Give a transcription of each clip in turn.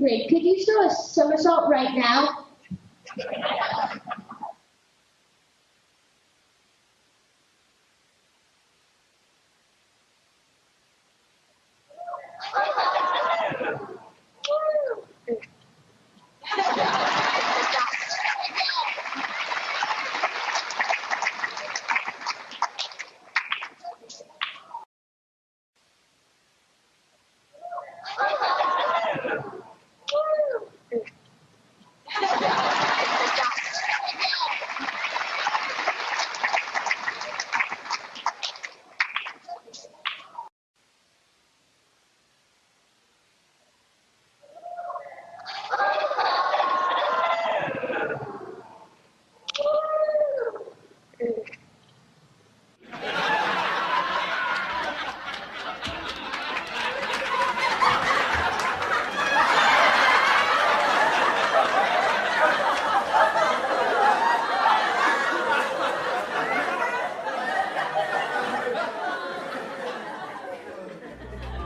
grade. Could you throw a somersault right now?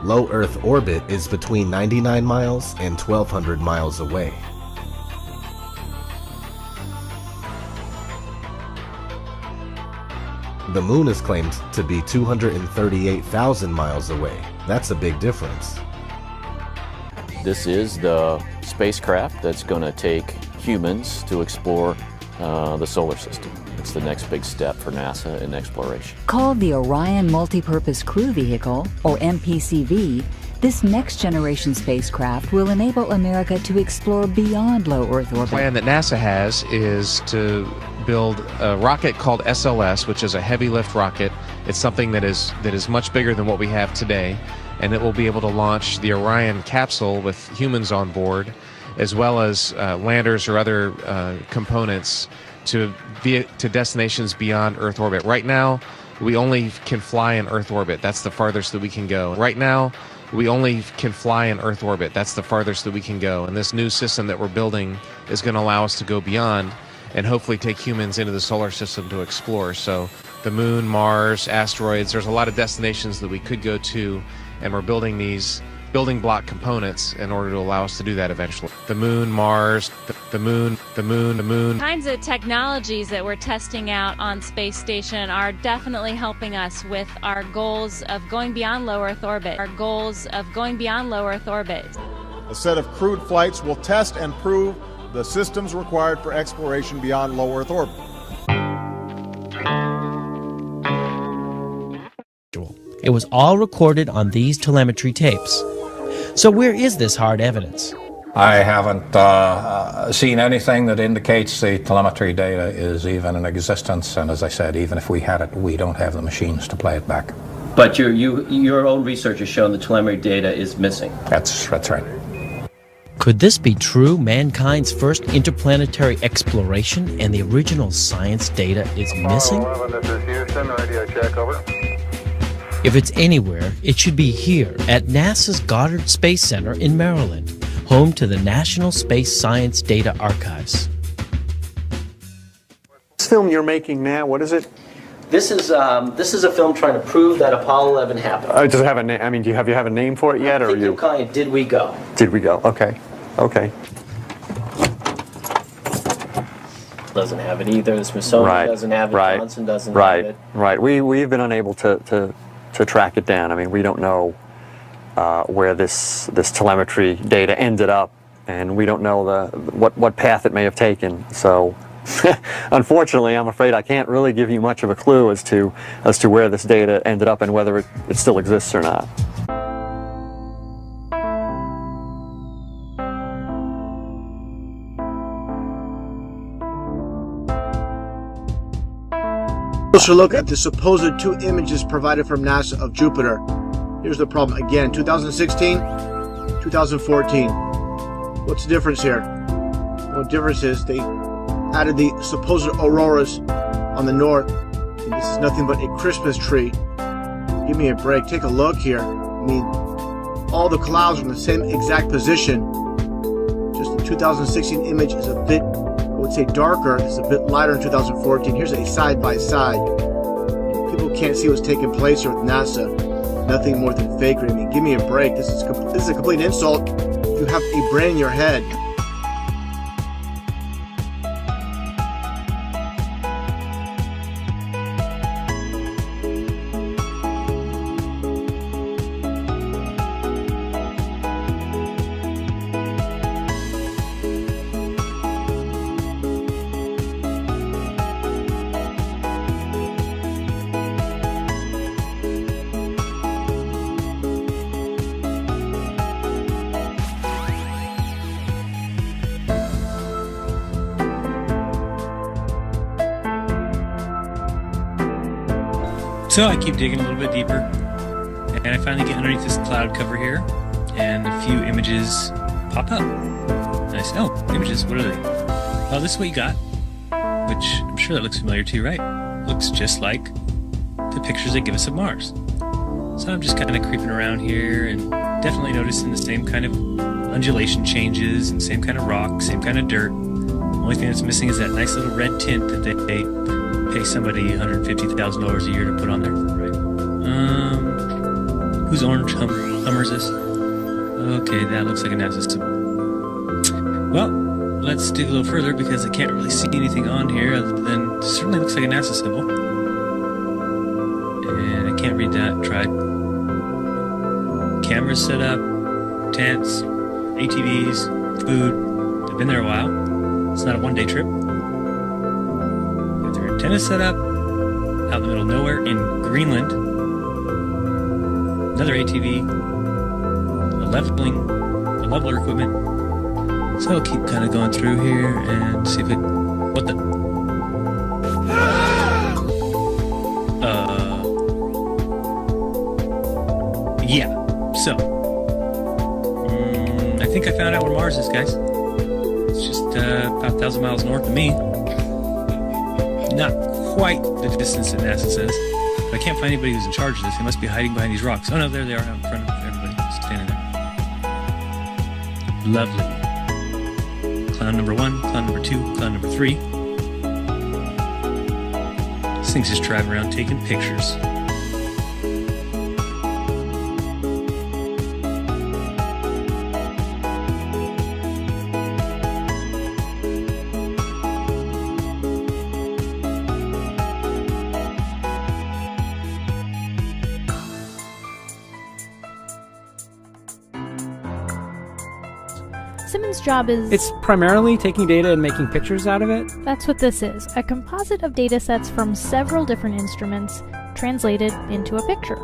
Low Earth orbit is between 99 miles and 1,200 miles away. The moon is claimed to be 238,000 miles away. That's a big difference. This is the spacecraft that's going to take humans to explore the solar system. It's the next big step for NASA in exploration. Called the Orion Multipurpose Crew Vehicle, or MPCV, this next-generation spacecraft will enable America to explore beyond low Earth orbit. The plan that NASA has is to build a rocket called SLS, which is a heavy lift rocket. It's something that is much bigger than what we have today, and it will be able to launch the Orion capsule with humans on board, as well as landers or other components to destinations beyond Earth orbit. Right now, we only can fly in Earth orbit. That's the farthest that we can go. Right now, we only can fly in Earth orbit. That's the farthest that we can go. And this new system that we're building is going to allow us to go beyond and hopefully take humans into the solar system to explore. So the moon, Mars, asteroids, there's a lot of destinations that we could go to, and we're building these building block components in order to allow us to do that eventually. The moon, Mars, the moon. Kinds of technologies that we're testing out on Space Station are definitely helping us with our goals of going beyond low Earth orbit. A set of crewed flights will test and prove the systems required for exploration beyond low Earth orbit. It was all recorded on these telemetry tapes. So where is this hard evidence? I haven't seen anything that indicates the telemetry data is even in existence, and as I said, even if we had it, we don't have the machines to play it back. But your own research has shown the telemetry data is missing. That's right. Could this be true? Mankind's first interplanetary exploration and the original science data is missing? 11, this is Houston, radio check, over. If it's anywhere, it should be here at NASA's Goddard Space Center in Maryland, home to the National Space Science Data Archives. This film you're making now, what is it? This is a film trying to prove that Apollo 11 happened. Does it have a name? I mean, do you have a name for it yet, or you're calling it Did We Go? Did We Go? Okay. Doesn't have it either. The Smithsonian doesn't have it. Johnson doesn't have it. Right. We've been unable to track it down. I mean, we don't know where this telemetry data ended up, and we don't know what path it may have taken. So, unfortunately, I'm afraid I can't really give you much of a clue as to where this data ended up and whether it still exists or not. Closer look at the supposed two images provided from NASA of Jupiter. Here's the problem again, 2016, 2014. What's the difference here? Well, the difference is they added the supposed auroras on the north, and this is nothing but a Christmas tree. Give me a break, take a look here. I mean, all the clouds are in the same exact position. Just the 2016 image is a bit, I would say, darker. It's a bit lighter in 2014. Here's a side-by-side. People can't see what's taking place here with NASA. Nothing more than fakery. I mean, give me a break. This is a complete insult You have a brain in your head. So I keep digging a little bit deeper, and I finally get underneath this cloud cover here, and a few images pop up. And I say, oh, images, what are they? Oh, this is what you got, which I'm sure that looks familiar to you, right? Looks just like the pictures they give us of Mars. So I'm just kind of creeping around here and definitely noticing the same kind of undulation changes and same kind of rock, same kind of dirt. The only thing that's missing is that nice little red tint that they pay somebody $150,000 a year to put on there, right? Whose orange Hummer is this? Okay, that looks like a NASA symbol. Well, let's dig a little further because I can't really see anything on here other than it certainly looks like a NASA symbol. And I can't read that. Tried. Cameras set up, tents, ATVs, food. I've been there a while. It's not a one-day trip. Antennas set up out in the middle of nowhere in Greenland. Another ATV, a leveler equipment. So I'll keep kind of going through here and see if it. What the? Yeah. So I think I found out where Mars is, guys. It's just about 1,000 miles north of me. Not quite the distance that NASA says, but I can't find anybody who's in charge of this. They must be hiding behind these rocks. Oh no, there they are out in front of everybody, standing there. Lovely. Cloud number 1, cloud number 2, cloud number 3. This thing's just driving around taking pictures. Simmons' job is... It's primarily taking data and making pictures out of it. That's what this is. A composite of data sets from several different instruments translated into a picture.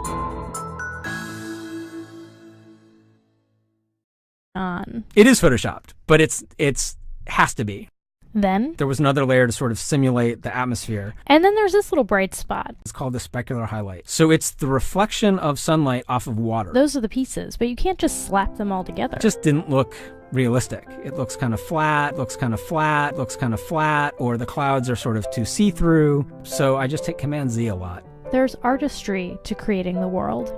It is photoshopped, but it's has to be. Then there was another layer to sort of simulate the atmosphere. And then there's this little bright spot. It's called the specular highlight. So it's the reflection of sunlight off of water. Those are the pieces, but you can't just slap them all together. It just didn't look realistic. It looks kind of flat, looks kind of flat, looks kind of flat, or the clouds are sort of too see-through. So I just hit Command Z a lot. There's artistry to creating the world.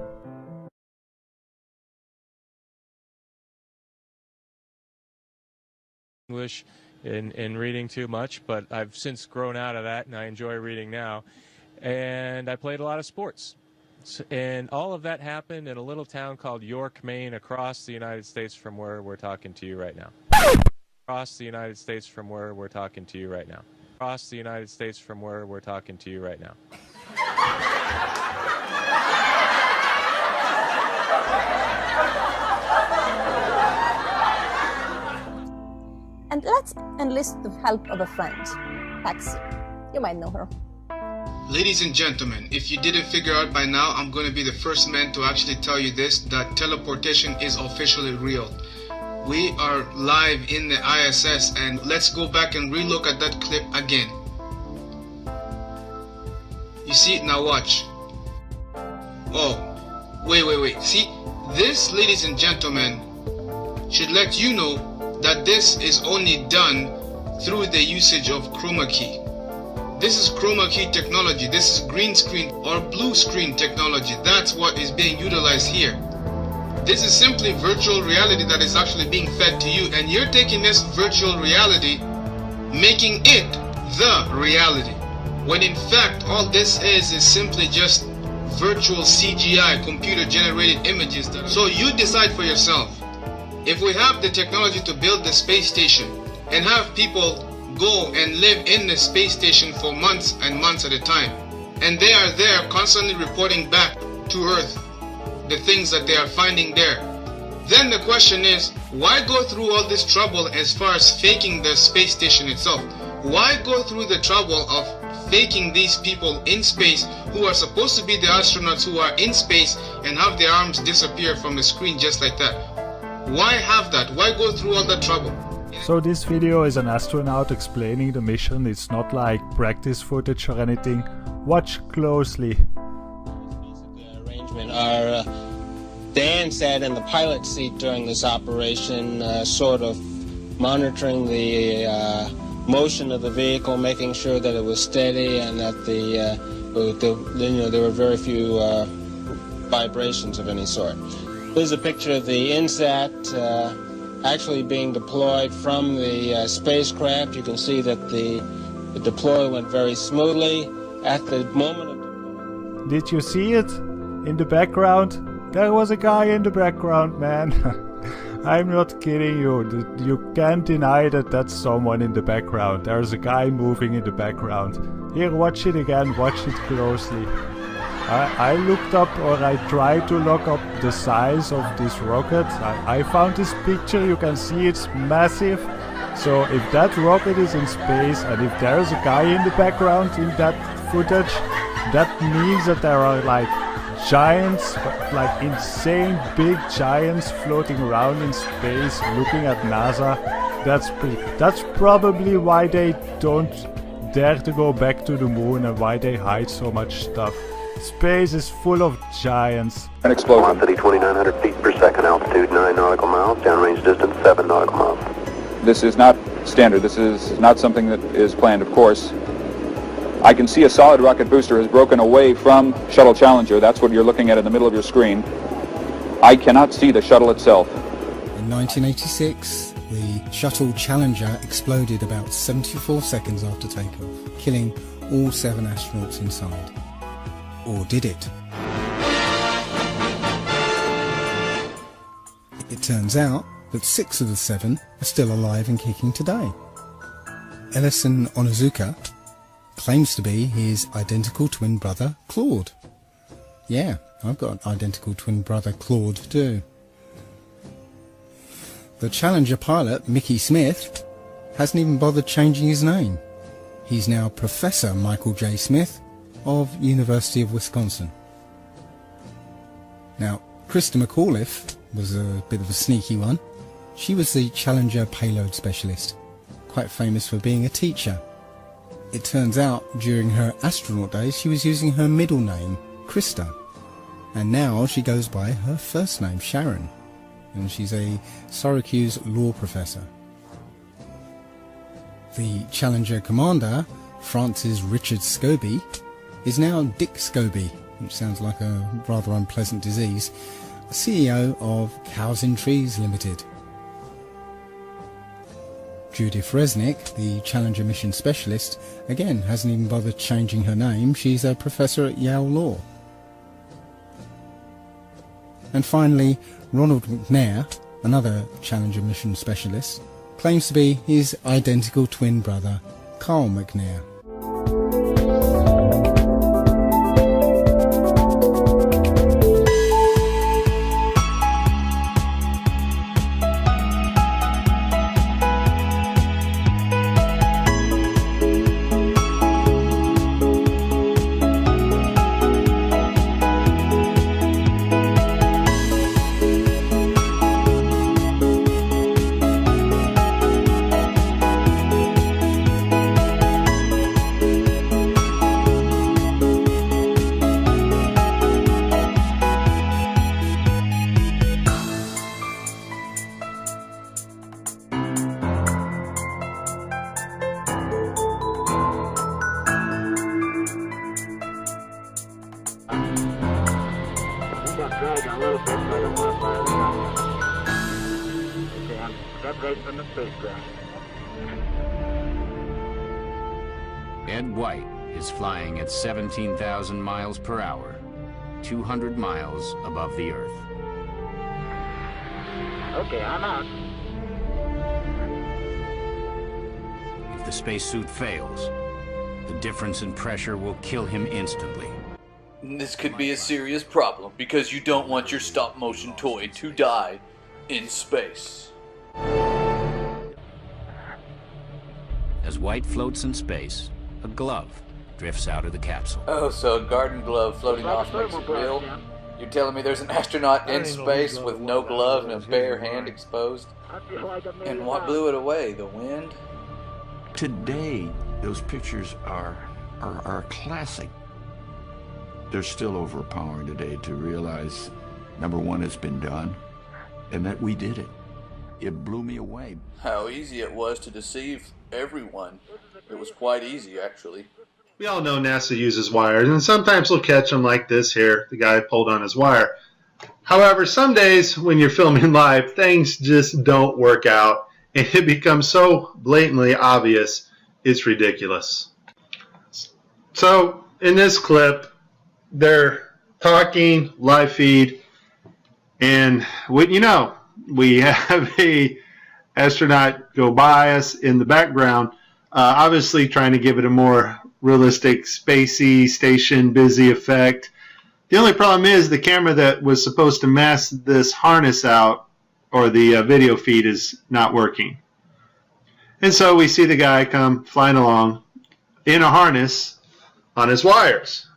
English in reading too much, but I've since grown out of that and I enjoy reading now. And I played a lot of sports. And all of that happened in a little town called York, Maine, across the United States from where we're talking to you right now. Across the United States from where we're talking to you right now. Across the United States from where we're talking to you right now. And let's enlist the help of a friend, Paxi. You might know her. Ladies and gentlemen, if you didn't figure out by now, I'm going to be the first man to actually tell you this, that teleportation is officially real. We are live in the ISS, and let's go back and relook at that clip again. You see it now, watch. Oh, wait. See, this, ladies and gentlemen, should let you know that this is only done through the usage of chroma key. This is chroma key technology. This is green screen or blue screen technology. That's what is being utilized here. This is simply virtual reality that is actually being fed to you, and you're taking this virtual reality, making it the reality. When in fact, all this is simply just virtual CGI, computer generated images. So you decide for yourself. If we have the technology to build the space station and have people go and live in the space station for months and months at a time, and they are there constantly reporting back to Earth the things that they are finding there, then the question is, why go through all this trouble as far as faking the space station itself? Why go through the trouble of faking these people in space who are supposed to be the astronauts who are in space and have their arms disappear from the screen just like that? Why have that? Why go through all that trouble? So this video is an astronaut explaining the mission. It's not like practice footage or anything. Watch closely. Our Dan sat in the pilot seat during this operation, sort of monitoring the motion of the vehicle, making sure that it was steady and that there were very few vibrations of any sort. Here's a picture of the INSAT actually being deployed from the spacecraft. You can see that the deploy went very smoothly. At the moment of... Did you see it? In the background? There was a guy in the background, man. I'm not kidding you. You can't deny that that's someone in the background. There's a guy moving in the background. Here, watch it again. Watch it closely. I looked up, or I tried to look up the size of this rocket. I found this picture. You can see it's massive. So if that rocket is in space and if there's a guy in the background in that footage, that means that there are like giants, like insane big giants floating around in space looking at NASA. That's probably why they don't dare to go back to the moon and why they hide so much stuff. Space is full of giants. An explosion. Velocity 2,900 feet per second, altitude 9 nautical miles, downrange distance 7 nautical miles. This is not standard. This is not something that is planned, of course. I can see a solid rocket booster has broken away from Shuttle Challenger. That's what you're looking at in the middle of your screen. I cannot see the shuttle itself. In 1986, the Shuttle Challenger exploded about 74 seconds after takeoff, killing all 7 astronauts inside. Or did it? It turns out that 6 of the 7 are still alive and kicking today. Ellison Onizuka claims to be his identical twin brother, Claude. Yeah, I've got an identical twin brother, Claude, too. The Challenger pilot, Mickey Smith, hasn't even bothered changing his name. He's now Professor Michael J. Smith of University of Wisconsin. Now, Krista McAuliffe was a bit of a sneaky one. She was the Challenger payload specialist, quite famous for being a teacher. It turns out during her astronaut days she was using her middle name, Krista, and now she goes by her first name, Sharon, and she's a Syracuse law professor. The Challenger commander, Francis Richard Scobie, is now Dick Scobie, which sounds like a rather unpleasant disease, CEO of Cows in Trees Limited. Judith Resnick, the Challenger mission specialist, again hasn't even bothered changing her name. She's a professor at Yale Law. And finally, Ronald McNair, another Challenger mission specialist, claims to be his identical twin brother, Carl McNair. Ed White is flying at 17,000 miles per hour, 200 miles above the Earth. Okay, I'm out. If the spacesuit fails, the difference in pressure will kill him instantly. This could be a serious problem because you don't want your stop-motion toy to die in space. As White floats in space, a glove drifts out of the capsule. Oh, so a garden glove floating off makes it real? You're telling me there's an astronaut in space with no glove and a bare hand exposed? And what blew it away? The wind? Today, those pictures are a classic. They're still overpowering today to realize, number one, it's been done, and that we did it. It blew me away. How easy it was to deceive everyone. It was quite easy, actually. We all know NASA uses wires, and sometimes we'll catch them like this here. The guy pulled on his wire. However, some days when you're filming live, things just don't work out, and it becomes so blatantly obvious, it's ridiculous. So, in this clip, they're talking, live feed, and we have a astronaut go by us in the background, obviously trying to give it a more realistic, spacey, station busy effect. The only problem is the camera that was supposed to mask this harness out, or the video feed, is not working. And so we see the guy come flying along in a harness on his wires.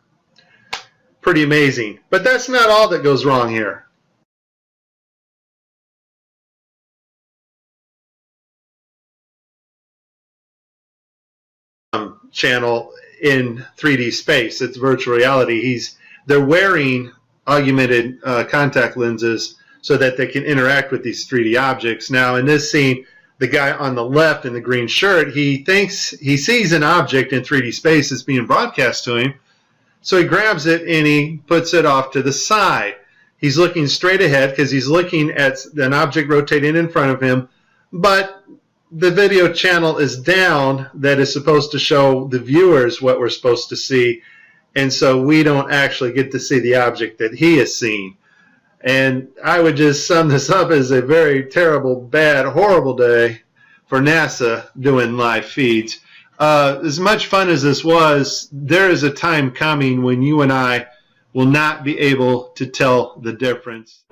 Pretty amazing. But that's not all that goes wrong here. Channel in 3D space. It's virtual reality. They're wearing augmented contact lenses so that they can interact with these 3D objects. Now, in this scene, the guy on the left in the green shirt, he thinks he sees an object in 3D space that's being broadcast to him. So he grabs it and he puts it off to the side. He's looking straight ahead because he's looking at an object rotating in front of him, but the video channel is down that is supposed to show the viewers what we're supposed to see, and so we don't actually get to see the object that he is seeing. And I would just sum this up as a very terrible, bad, horrible day for NASA doing live feeds. As much fun as this was, there is a time coming when you and I will not be able to tell the difference.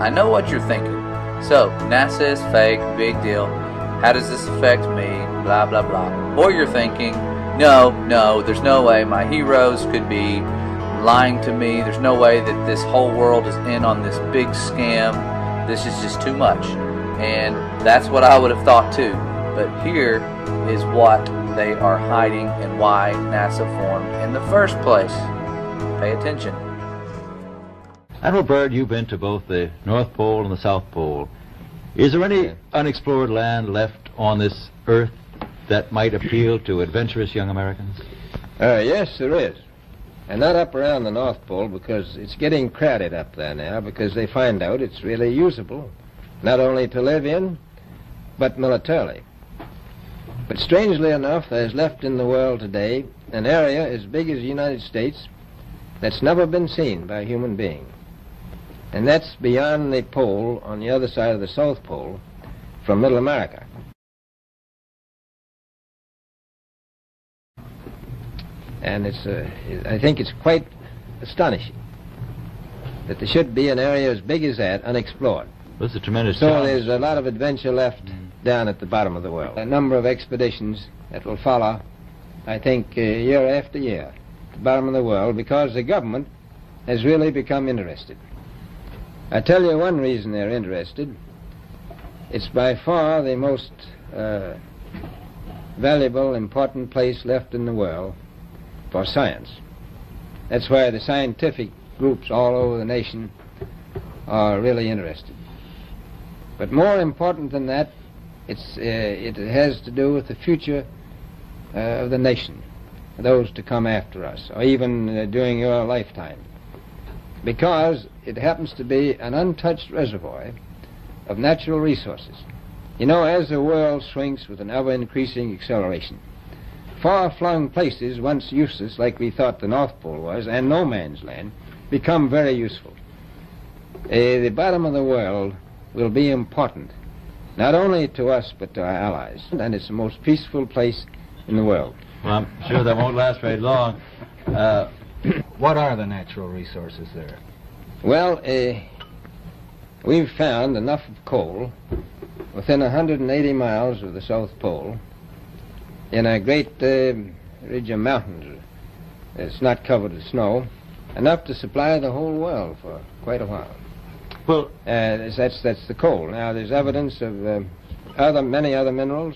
I know what you're thinking. So, NASA is fake, big deal. How does this affect me? Blah, blah, blah. Or you're thinking, no, there's no way my heroes could be lying to me. There's no way that this whole world is in on this big scam. This is just too much. And that's what I would have thought too. But here is what they are hiding and why NASA formed in the first place. Pay attention. Admiral Byrd, you've been to both the North Pole and the South Pole. Is there any unexplored land left on this Earth that might appeal to adventurous young Americans? Yes, there is. And not up around the North Pole, because it's getting crowded up there now, because they find out it's really usable, not only to live in, but militarily. But strangely enough, there's left in the world today an area as big as the United States that's never been seen by a human being. And that's beyond the pole on the other side of the South Pole from Middle America. And I think it's quite astonishing that there should be an area as big as that unexplored. That's a tremendous So challenge. there's a lot of adventure left down at the bottom of the world. A number of expeditions that will follow, I think, year after year, at the bottom of the world, because the government has really become interested. I tell you one reason they're interested. It's by far the most valuable, important place left in the world for science. That's why the scientific groups all over the nation are really interested. But more important than that, it has to do with the future of the nation, those to come after us, or even during your lifetime. Because it happens to be an untouched reservoir of natural resources. You know, as the world shrinks with an ever-increasing acceleration, far-flung places, once useless, like we thought the North Pole was, and no man's land, become very useful. The bottom of the world will be important, not only to us, but to our allies. And it's the most peaceful place in the world. Well, I'm sure that won't last very long. What are the natural resources there? Well, we've found enough of coal within 180 miles of the South Pole in a great ridge of mountains. It's not covered with snow, enough to supply the whole world for quite a while. Well, that's the coal. Now, there's evidence of many other minerals.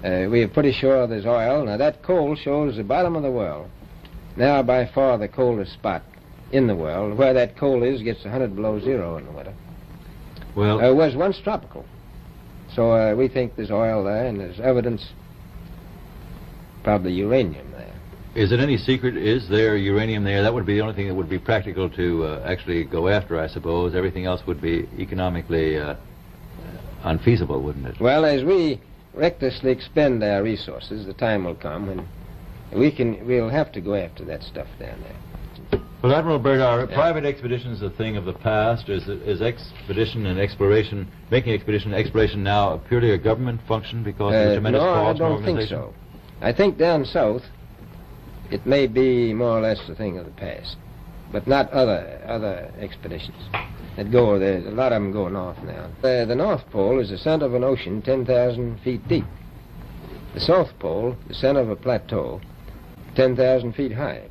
We are pretty sure there's oil. Now, that coal shows the bottom of the world. Now, by far the coldest spot in the world. Where that coal is gets 100 below zero in the winter. Well, it was once tropical. So we think there's oil there, and there's evidence, probably uranium there. is it any secret, is there uranium there? That would be the only thing that would be practical to actually go after, I suppose. Everything else would be economically unfeasible, wouldn't it? Well, as we recklessly expend our resources, the time will come when we'll have to go after that stuff down there. Well, Admiral Byrd, are private expeditions a thing of the past? Is expedition and exploration, making expedition and exploration now purely a government function because of the tremendous cost No, I and don't think organization? so. I think down south it may be more or less a thing of the past, but not other expeditions that go there. A lot of them go north now. The North Pole is the center of an ocean 10,000 feet deep. The South Pole, the center of a plateau 10,000 feet high.